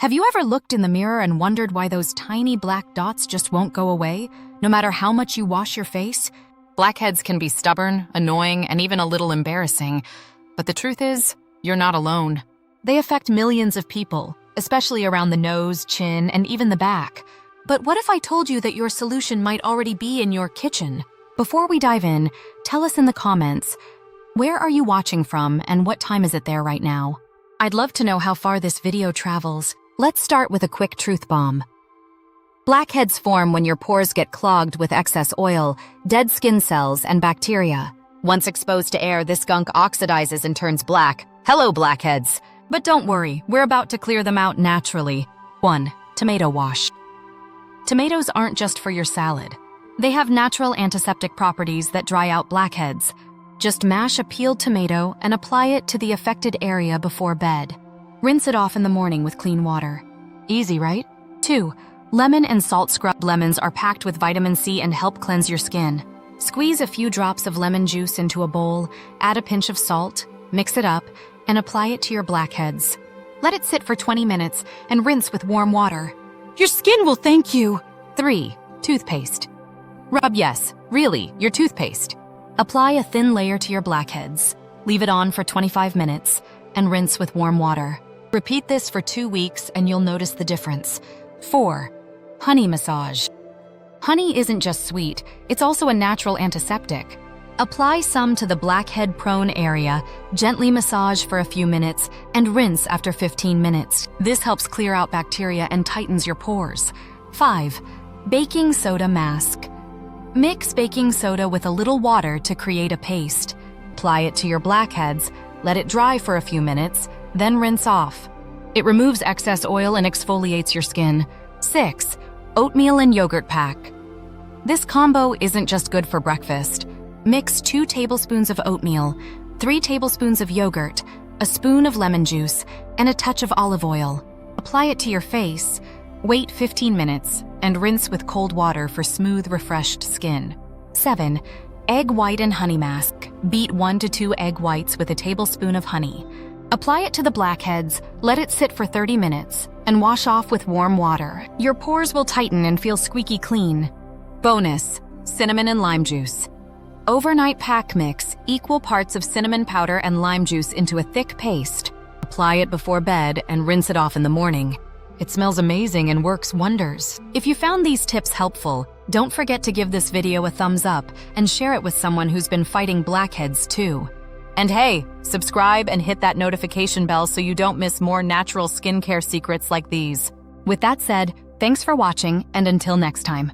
Have you ever looked in the mirror and wondered why those tiny black dots just won't go away, no matter how much you wash your face? Blackheads can be stubborn, annoying, and even a little embarrassing. But the truth is, you're not alone. They affect millions of people, especially around the nose, chin, and even the back. But what if I told you that your solution might already be in your kitchen? Before we dive in, tell us in the comments, where are you watching from and what time is it there right now? I'd love to know how far this video travels. Let's start with a quick truth bomb. Blackheads form when your pores get clogged with excess oil, dead skin cells, and bacteria. Once exposed to air, this gunk oxidizes and turns black. Hello, blackheads! But don't worry, we're about to clear them out naturally. 1. Tomato wash. Tomatoes aren't just for your salad. They have natural antiseptic properties that dry out blackheads. Just mash a peeled tomato and apply it to the affected area before bed. Rinse it off in the morning with clean water. Easy, right? 2. Lemon and salt scrub. Lemons are packed with vitamin C and help cleanse your skin. Squeeze a few drops of lemon juice into a bowl, add a pinch of salt, mix it up, and apply it to your blackheads. Let it sit for 20 minutes and rinse with warm water. Your skin will thank you! 3. Toothpaste. Rub, yes, really, your toothpaste. Apply a thin layer to your blackheads. Leave it on for 25 minutes and rinse with warm water. Repeat this for 2 weeks and you'll notice the difference. 4. Honey massage. Honey isn't just sweet, it's also a natural antiseptic. Apply some to the blackhead-prone area, gently massage for a few minutes, and rinse after 15 minutes. This helps clear out bacteria and tightens your pores. 5. Baking soda mask. Mix baking soda with a little water to create a paste. Apply it to your blackheads, let it dry for a few minutes, then rinse off. It removes excess oil and exfoliates your skin. 6. Oatmeal and yogurt pack. This combo isn't just good for breakfast. Mix 2 tablespoons of oatmeal, 3 tablespoons of yogurt, a spoon of lemon juice, and a touch of olive oil. Apply it to your face, wait 15 minutes, and rinse with cold water for smooth, refreshed skin. 7. Egg white and honey mask. Beat 1 to 2 egg whites with a tablespoon of honey. Apply it to the blackheads, let it sit for 30 minutes, and wash off with warm water. Your pores will tighten and feel squeaky clean. Bonus: cinnamon and lime juice. Overnight pack mix equal parts of cinnamon powder and lime juice into a thick paste. Apply it before bed and rinse it off in the morning. It smells amazing and works wonders. If you found these tips helpful, don't forget to give this video a thumbs up and share it with someone who's been fighting blackheads too. And hey, subscribe and hit that notification bell so you don't miss more natural skincare secrets like these. With that said, thanks for watching, and until next time.